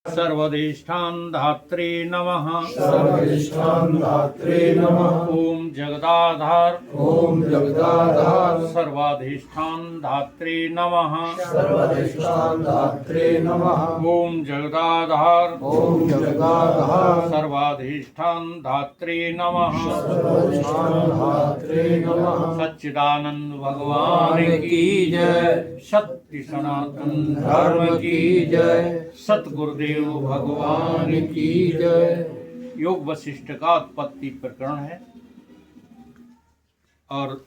सर्वधिष्ठान धात्रे नमः। सर्वधिष्ठान धात्रे नमः। ओम जगदाधार ओम जगदाधार सर्वाधिष्ठान धात्रे नमः। सर्वधिष्ठान धात्रे नमः। ओम जगदाधार ओम जगदाधार सर्वाधिष्ठान धात्रे नमः। सर्वधिष्ठान धात्रे नमः। सच्चिदानंद भगवान की जय। सत्य सनातन धर्म की जय। सतगुरुदेव भगवान की जय। योग वशिष्ठ का उत्पत्ति प्रकरण है और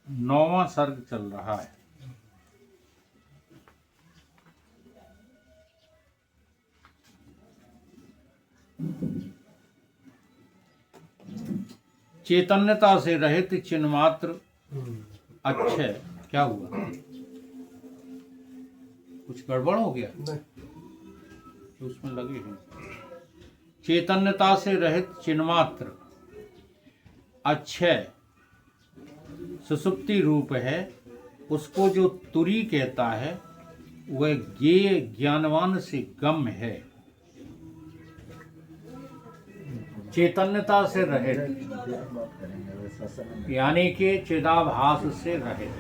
9वां सर्ग चल रहा है। चैतन्यता से रहित चिन्मात्र अक्षय। क्या हुआ? कुछ गड़बड़ हो गया? तो उसमें लगे हैं। चैतन्यता से रहित चिन्मात्र अक्षय सुषुप्ति रूप है। उसको जो तुरी कहता है वह ज्ञेय ज्ञानवान से गम्य है। चैतन्यता से रहित यानी कि चिदाभास से रहित।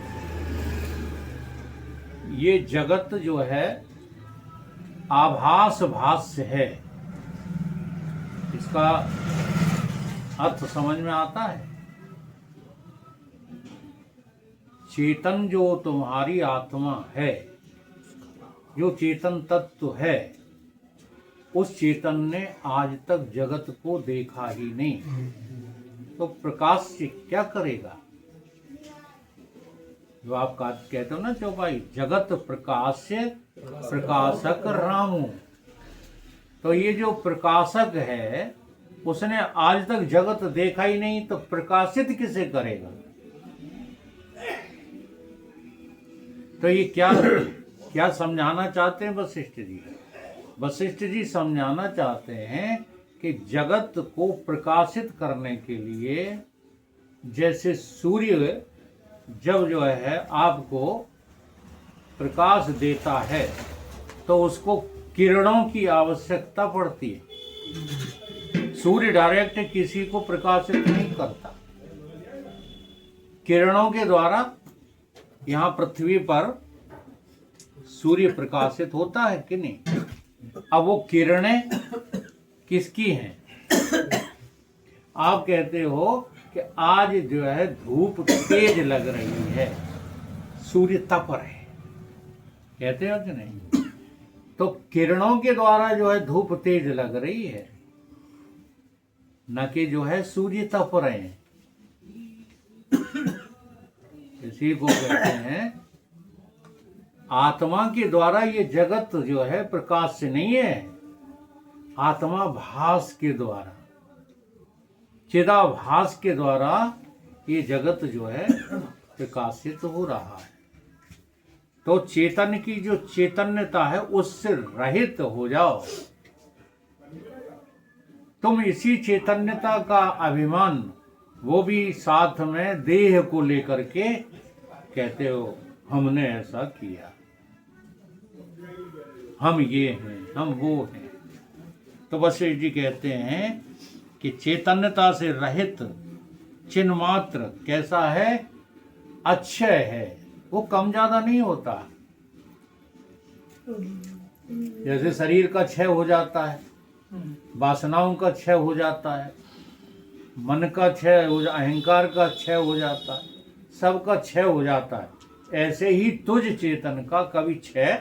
ये जगत जो है आभास भाष्य है। इसका अर्थ समझ में आता है? चेतन जो तुम्हारी आत्मा है, जो चेतन तत्व है, उस चेतन ने आज तक जगत को देखा ही नहीं, तो प्रकाश से क्या करेगा? जो आप कहते हो ना चौपाई, जगत प्रकाश से प्रकाशक रामू। तो ये जो प्रकाशक है उसने आज तक जगत देखा ही नहीं, तो प्रकाशित किसे करेगा? तो ये क्या समझाना चाहते हैं वशिष्ठ जी? वशिष्ठ जी समझाना चाहते हैं कि जगत को प्रकाशित करने के लिए जैसे सूर्य जब जो है आपको प्रकाश देता है तो उसको किरणों की आवश्यकता पड़ती है। सूर्य डायरेक्ट किसी को प्रकाशित नहीं करता, किरणों के द्वारा यहाँ पृथ्वी पर सूर्य प्रकाशित होता है कि नहीं? अब वो किरणें किसकी हैं? आप कहते हो कि आज जो है धूप तेज लग रही है, सूर्य तप रहे, कहते हो कि नहीं? तो किरणों के द्वारा जो है धूप तेज लग रही है, न कि जो है सूर्य तप रहे हैं। इसी को कहते हैं आत्मा के द्वारा ये जगत जो है प्रकाश से नहीं है, आत्मा भास के द्वारा, चिदाभास के द्वारा ये जगत जो है प्रकाशित हो रहा है। तो चेतन की जो चैतन्यता है उससे रहित हो जाओ। तुम इसी चैतन्यता का अभिमान, वो भी साथ में देह को लेकर के कहते हो हमने ऐसा किया, हम ये हैं, हम वो हैं। तो वशिष्ठ जी कहते हैं कि चैतन्यता से रहित चिन्मात्र कैसा है? अक्षय है, वो कम ज्यादा नहीं होता। जैसे शरीर का क्षय हो जाता है, वासनाओं का क्षय हो जाता है, मन का क्षय हो अहंकार का क्षय हो जाता है, सबका क्षय हो जाता है। ऐसे ही तुझ चेतन का कभी क्षय,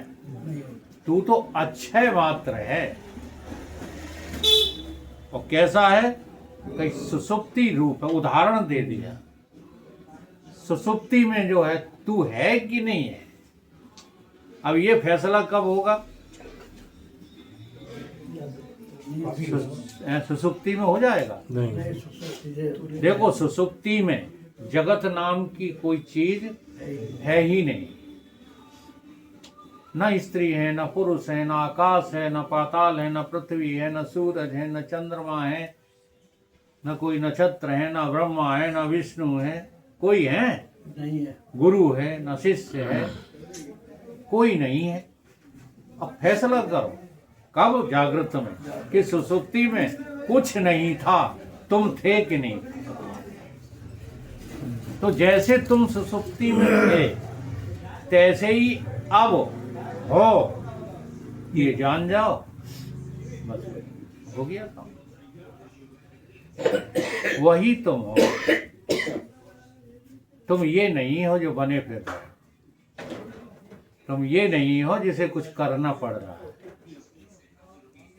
तू तो अक्षय मात्र है। और कैसा है? कई सुसुप्ति रूप है, उदाहरण दे दिया। सुसुप्ति में जो है तू है कि नहीं है? अब ये फैसला कब होगा? सुसुप्ति में हो जाएगा? नहीं। देखो सुसुप्ति में जगत नाम की कोई चीज है ही नहीं। न स्त्री है, न पुरुष है, न आकाश है, न पाताल है, न पृथ्वी है, न सूरज है, न चंद्रमा है, न कोई नक्षत्र है, न ब्रह्मा है, न विष्णु है। कोई है? नहीं है। गुरु है, न शिष्य है, कोई नहीं है। अब फैसला करो कब? जागृत में, कि सुसुप्ति में कुछ नहीं था, तुम थे कि नहीं? तो जैसे तुम सुसुप्ति में थे तैसे ही अब हो, ये जान जाओ, बस हो गया काम। वही तुम हो, तुम ये नहीं हो जो बने फिर रहे हो, तुम ये नहीं हो जिसे कुछ करना पड़ रहा है,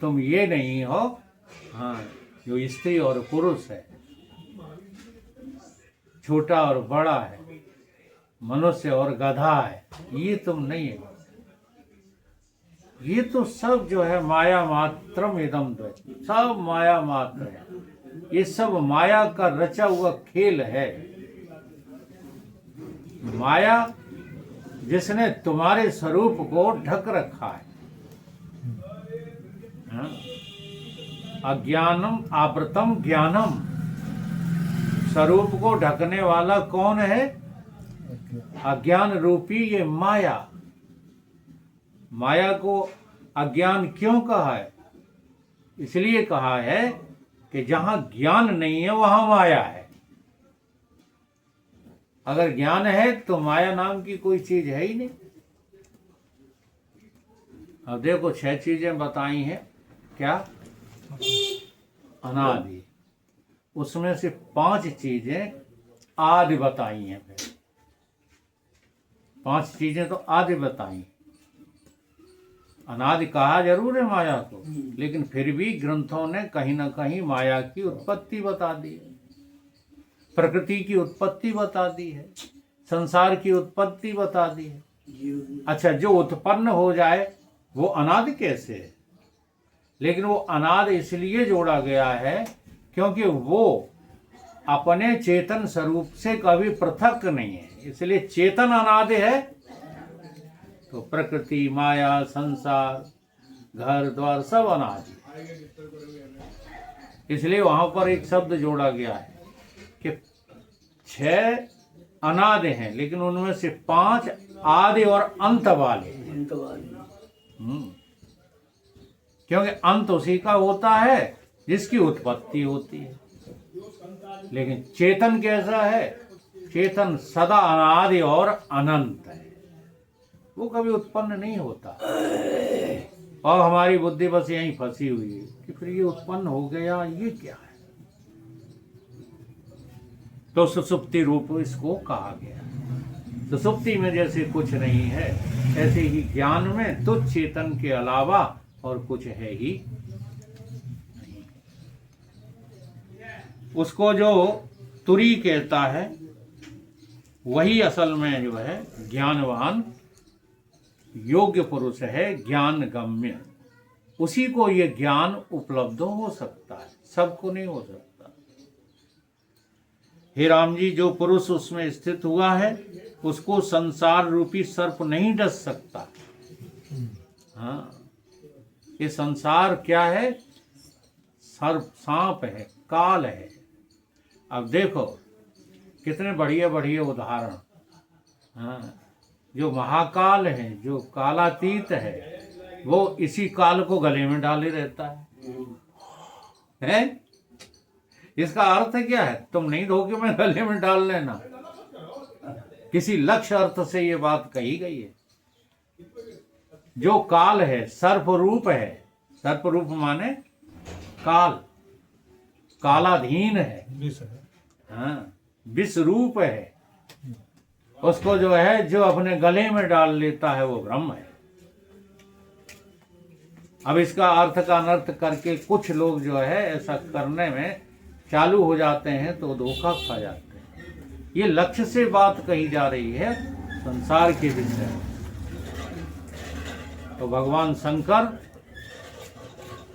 तुम ये नहीं हो हाँ जो स्त्री और पुरुष है, छोटा और बड़ा है, मनुष्य और गधा है, ये तुम नहीं हो। ये तो सब जो है माया मात्रम इदम द्वैत, सब माया मात्र है, ये सब माया का रचा हुआ खेल है। माया जिसने तुम्हारे स्वरूप को ढक रखा है, हाँ? अज्ञानम आवृतम ज्ञानम, स्वरूप को ढकने वाला कौन है? अज्ञान रूपी ये माया। माया को अज्ञान क्यों कहा है? इसलिए कहा है कि जहां ज्ञान नहीं है वहां माया है। अगर ज्ञान है तो माया नाम की कोई चीज है ही नहीं। अब देखो 6 चीजें बताई हैं, क्या? अनादि, उसमें से 5 चीजें आदि बताई हैं। फिर 5 चीजें तो आदि बताई। अनादि कहा जरूर है माया को, लेकिन फिर भी ग्रंथों ने कहीं ना कहीं माया की उत्पत्ति बता दी है, प्रकृति की उत्पत्ति बता दी है, संसार की उत्पत्ति बता दी है। अच्छा, जो उत्पन्न हो जाए वो अनादि कैसे है? लेकिन वो अनादि इसलिए जोड़ा गया है क्योंकि वो अपने चेतन स्वरूप से कभी पृथक नहीं है, इसलिए चेतन अनादि है। तो प्रकृति, माया, संसार, घर द्वार सब अनादि, इसलिए वहां पर एक शब्द जोड़ा गया है कि 6 अनादि हैं, लेकिन उनमें से 5 आदि और अंत वाले। क्योंकि अंत उसी का होता है जिसकी उत्पत्ति होती है। लेकिन चेतन कैसा है? चेतन सदा अनादि और अनंत है, वो कभी उत्पन्न नहीं होता। और हमारी बुद्धि बस यहीं फंसी हुई है कि फिर ये उत्पन्न हो गया, ये क्या है? तो सुसुप्ति रूप इसको कहा गया। सुसुप्ति में जैसे कुछ नहीं है, ऐसे ही ज्ञान में तुच्छ चेतन के अलावा और कुछ है ही नहीं। उसको जो तुरी कहता है वही असल में जो है ज्ञानवान योग्य पुरुष है, ज्ञान गम्य। उसी को ये ज्ञान उपलब्ध हो सकता है, सबको नहीं हो सकता। हे राम जी, जो पुरुष उसमें स्थित हुआ है उसको संसार रूपी सर्प नहीं डस सकता। हाँ, ये संसार क्या है? सर्प, सांप है, काल है। अब देखो कितने बढ़िया बढ़िया उदाहरण। हाँ, जो महाकाल है, जो कालातीत है, वो इसी काल को गले में डाले रहता है? इसका अर्थ क्या है? तुम नहीं धोखे में गले में डाल लेना, किसी लक्ष्य अर्थ से ये बात कही गई है। जो काल है, सर्प रूप है। सर्प रूप माने काल, कालाधीन है। हाँ, विष रूप है। उसको जो है, जो अपने गले में डाल लेता है वो ब्रह्म है। अब इसका अर्थ का अनर्थ करके कुछ लोग जो है ऐसा करने में चालू हो जाते हैं तो धोखा खा जाते हैं। ये लक्ष्य से बात कही जा रही है संसार के विषय। तो भगवान शंकर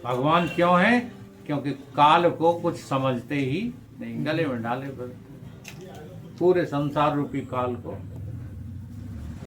भगवान क्यों हैं? क्योंकि काल को कुछ समझते ही नहीं, गले में डाले फिरते, पूरे संसार रूपी काल को